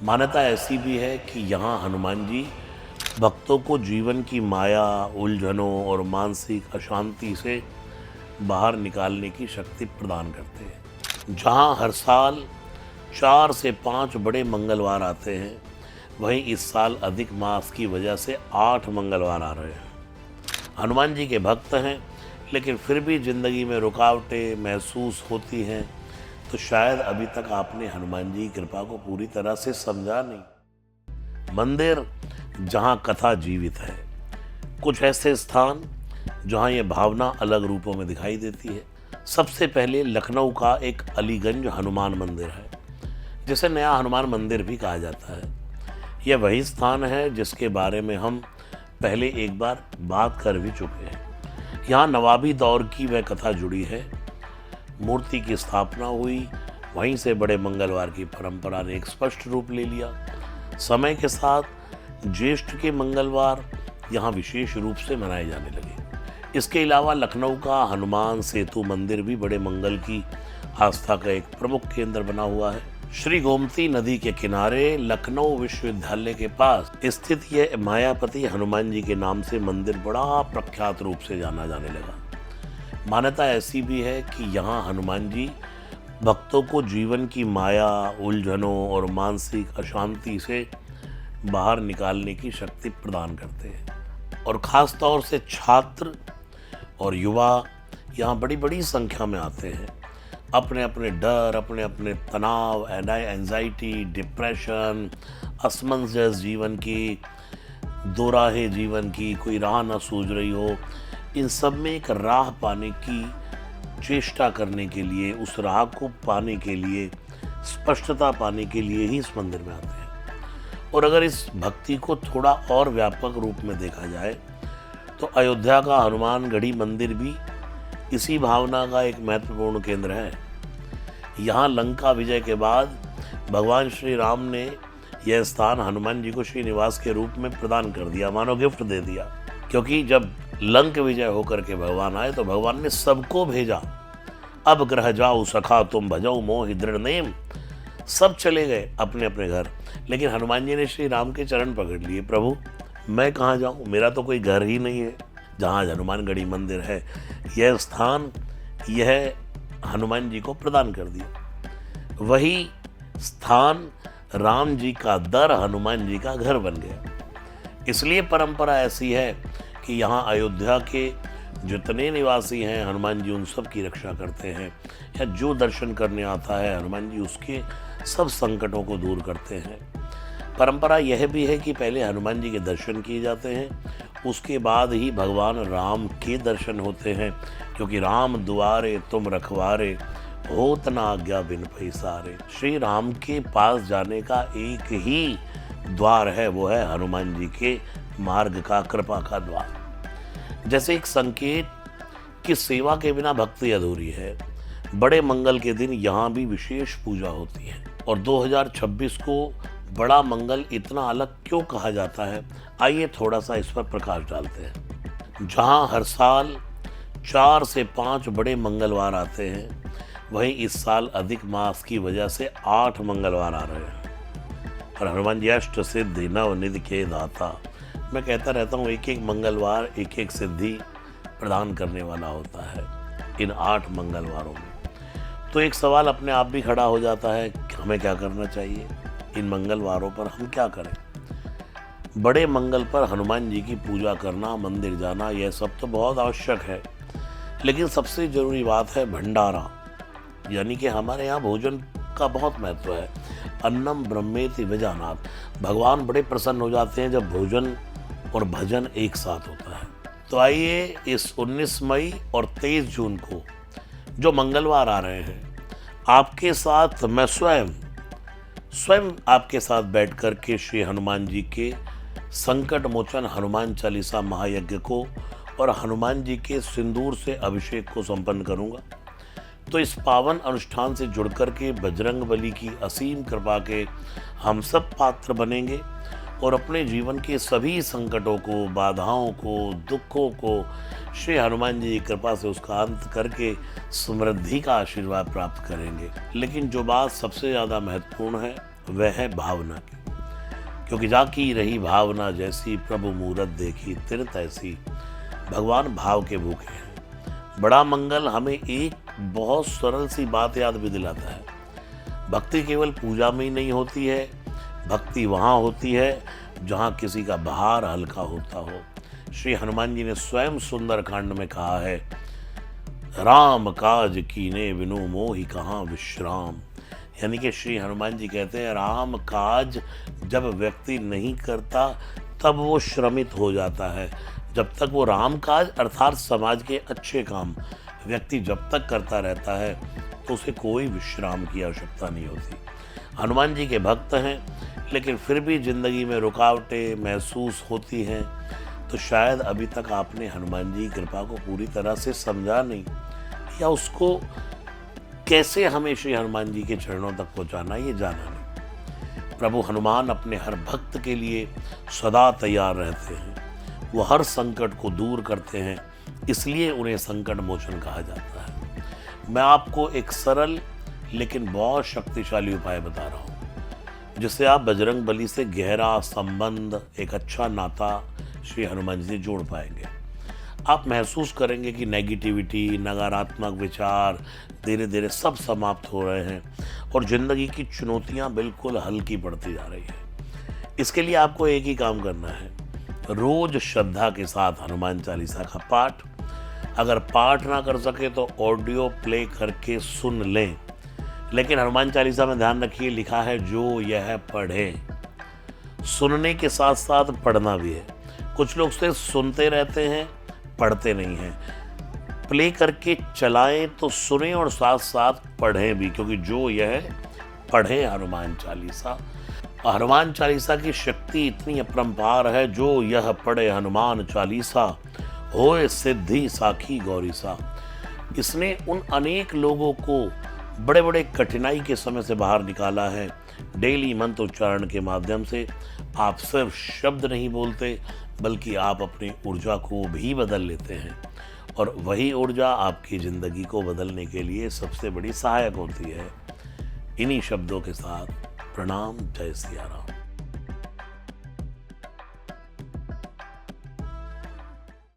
मान्यता ऐसी भी है कि यहाँ हनुमान जी भक्तों को जीवन की माया, उलझनों और मानसिक अशांति से बाहर निकालने की शक्ति प्रदान करते हैं। जहाँ हर साल 4 से 5 बड़े मंगलवार आते हैं, वहीं इस साल अधिक मास की वजह से 8 मंगलवार आ रहे हैं। हनुमान जी के भक्त हैं, लेकिन फिर भी ज़िंदगी में रुकावटें महसूस होती हैं, तो शायद अभी तक आपने हनुमान जी की कृपा को पूरी तरह से समझा नहीं। मंदिर जहाँ कथा जीवित है, कुछ ऐसे स्थान जहाँ ये भावना अलग रूपों में दिखाई देती है। सबसे पहले लखनऊ का एक अलीगंज हनुमान मंदिर है, जिसे नया हनुमान मंदिर भी कहा जाता है। यह वही स्थान है जिसके बारे में हम पहले एक बार बात कर भी चुके हैं। यहाँ नवाबी दौर की वह कथा जुड़ी है। मूर्ति की स्थापना हुई, वहीं से बड़े मंगलवार की परंपरा ने एक स्पष्ट रूप ले लिया। समय के साथ ज्येष्ठ के मंगलवार यहाँ विशेष रूप से मनाए जाने लगे। इसके अलावा लखनऊ का हनुमान सेतु मंदिर भी बड़े मंगल की आस्था का एक प्रमुख केंद्र बना हुआ है। श्री गोमती नदी के किनारे लखनऊ विश्वविद्यालय के पास स्थित यह मायापति हनुमान जी के नाम से मंदिर बड़ा प्रख्यात रूप से जाना जाने लगा। मान्यता ऐसी भी है कि यहाँ हनुमान जी भक्तों को जीवन की माया, उलझनों और मानसिक अशांति से बाहर निकालने की शक्ति प्रदान करते हैं। और ख़ास तौर से छात्र और युवा यहाँ बड़ी बड़ी संख्या में आते हैं। अपने अपने डर, अपने अपने तनाव, एंजाइटी, डिप्रेशन, असमंजस जीवन की, दोराहे जीवन की, कोई राह न सूझ रही हो, इन सब में एक राह पाने की चेष्टा करने के लिए, उस राह को पाने के लिए, स्पष्टता पाने के लिए ही इस मंदिर में आते हैं। और अगर इस भक्ति को थोड़ा और व्यापक रूप में देखा जाए, तो अयोध्या का हनुमानगढ़ी मंदिर भी इसी भावना का एक महत्वपूर्ण केंद्र है। यहाँ लंका विजय के बाद भगवान श्री राम ने यह स्थान हनुमान जी को श्रीनिवास के रूप में प्रदान कर दिया, मानो गिफ्ट दे दिया। क्योंकि जब लंक विजय होकर के भगवान आए, तो भगवान ने सबको भेजा, अब ग्रह जाओ सखा तुम भजो मोहि दृढ़ नेम। सब चले गए अपने अपने घर, लेकिन हनुमान जी ने श्री राम के चरण पकड़ लिए। प्रभु, मैं कहाँ जाऊँ, मेरा तो कोई घर ही नहीं है। जहाँ हनुमानगढ़ी मंदिर है, यह स्थान यह हनुमान जी को प्रदान कर दिया। वही स्थान राम जी का दर हनुमान जी का घर बन गया। इसलिए परंपरा ऐसी है कि यहाँ अयोध्या के जितने निवासी हैं, हनुमान जी उन सब की रक्षा करते हैं, या जो दर्शन करने आता है हनुमान जी उसके सब संकटों को दूर करते हैं। परंपरा यह भी है कि पहले हनुमान जी के दर्शन किए जाते हैं, उसके बाद ही भगवान राम के दर्शन होते हैं। क्योंकि राम दुआरे तुम रखवारे, होत न आज्ञा बिन पैसारे। श्री राम के पास जाने का एक ही द्वार है, वो है हनुमान जी के मार्ग का, कृपा का द्वार। जैसे एक संकेत कि सेवा के बिना भक्ति अधूरी है, बड़े मंगल के दिन यहाँ भी विशेष पूजा होती है। और 2026 को बड़ा मंगल इतना अलग क्यों कहा जाता है, आइए थोड़ा सा इस पर प्रकाश डालते हैं। जहाँ हर साल 4 से 5 बड़े मंगलवार आते हैं, वहीं इस साल अधिक मास की वजह से 8 मंगलवार आ रहे हैं। और हनुमान जी अष्ट सिद्धि नवनिधि के दाता। मैं कहता रहता हूँ, एक एक मंगलवार एक एक सिद्धि प्रदान करने वाला होता है इन 8 मंगलवारों में। तो एक सवाल अपने आप भी खड़ा हो जाता है कि हमें क्या करना चाहिए, इन मंगलवारों पर हम क्या करें। बड़े मंगल पर हनुमान जी की पूजा करना, मंदिर जाना, यह सब तो बहुत आवश्यक है, लेकिन सबसे ज़रूरी बात है भंडारा। यानी कि हमारे यहाँ भोजन का बहुत महत्व है। अन्नम ब्रह्मेति विजानात। भगवान बड़े प्रसन्न हो जाते हैं जब भोजन और भजन एक साथ होता है। तो आइए इस 19 मई और 23 जून को जो मंगलवार आ रहे हैं, आपके साथ मैं स्वयं आपके साथ बैठ कर के श्री हनुमान जी के संकट मोचन हनुमान चालीसा महायज्ञ को और हनुमान जी के सिंदूर से अभिषेक को संपन्न करूंगा। तो इस पावन अनुष्ठान से जुड़कर के बजरंग बली की असीम कृपा के हम सब पात्र बनेंगे और अपने जीवन के सभी संकटों को, बाधाओं को, दुखों को श्री हनुमान जी की कृपा से उसका अंत करके समृद्धि का आशीर्वाद प्राप्त करेंगे। लेकिन जो बात सबसे ज़्यादा महत्वपूर्ण है, वह है भावना की। क्योंकि जाकी रही भावना जैसी, प्रभु मूरत देखी तिरत ऐसी। भगवान भाव के भूखे हैं। बड़ा मंगल हमें एक बहुत सरल सी बात याद भी दिलाता है। भक्ति केवल पूजा में ही नहीं होती है, भक्ति वहाँ होती है जहाँ किसी का भार हल्का होता हो। श्री हनुमान जी ने स्वयं सुंदरकांड में कहा है, राम काज कीने बिनु मोहि कहाँ विश्राम। यानी कि श्री हनुमान जी कहते हैं, राम काज जब व्यक्ति नहीं करता तब वो श्रमित हो जाता है। जब तक वो राम काज अर्थात समाज के अच्छे काम व्यक्ति जब तक करता रहता है तो उसे कोई विश्राम की आवश्यकता नहीं होती। हनुमान जी के भक्त हैं, लेकिन फिर भी ज़िंदगी में रुकावटें महसूस होती हैं, तो शायद अभी तक आपने हनुमान जी की कृपा को पूरी तरह से समझा नहीं, या उसको कैसे हमें श्री हनुमान जी के चरणों तक पहुंचाना ये जाना नहीं। प्रभु हनुमान अपने हर भक्त के लिए सदा तैयार रहते हैं। वो हर संकट को दूर करते हैं, इसलिए उन्हें संकट मोचन कहा जाता है। मैं आपको एक सरल लेकिन बहुत शक्तिशाली उपाय बता रहा हूँ, जिससे आप बजरंग बली से गहरा संबंध, एक अच्छा नाता श्री हनुमान जी से जोड़ पाएंगे। आप महसूस करेंगे कि नेगेटिविटी, नकारात्मक विचार धीरे धीरे सब समाप्त हो रहे हैं और ज़िंदगी की चुनौतियाँ बिल्कुल हल्की पड़ती जा रही है। इसके लिए आपको एक ही काम करना है, रोज़ श्रद्धा के साथ हनुमान चालीसा का पाठ। अगर पाठ ना कर सके तो ऑडियो प्ले करके सुन लें, लेकिन हनुमान चालीसा में ध्यान रखिए लिखा है जो यह पढ़े। सुनने के साथ साथ पढ़ना भी है। कुछ लोग से सुनते रहते हैं, पढ़ते नहीं हैं। प्ले करके चलाएं तो सुने और साथ साथ पढ़ें भी, क्योंकि जो यह पढ़े हनुमान चालीसा। हनुमान चालीसा की शक्ति इतनी अपरंपार है, जो यह पढ़े हनुमान चालीसा होए सिद्धि साखी गौरीसा। इसने उन अनेक लोगों को बड़े बड़े कठिनाई के समय से बाहर निकाला है। डेली मंत्र उच्चारण के माध्यम से आप सिर्फ शब्द नहीं बोलते, बल्कि आप अपनी ऊर्जा को भी बदल लेते हैं, और वही ऊर्जा आपकी ज़िंदगी को बदलने के लिए सबसे बड़ी सहायक होती है। इन्हीं शब्दों के साथ प्रणाम। जय सिया राम।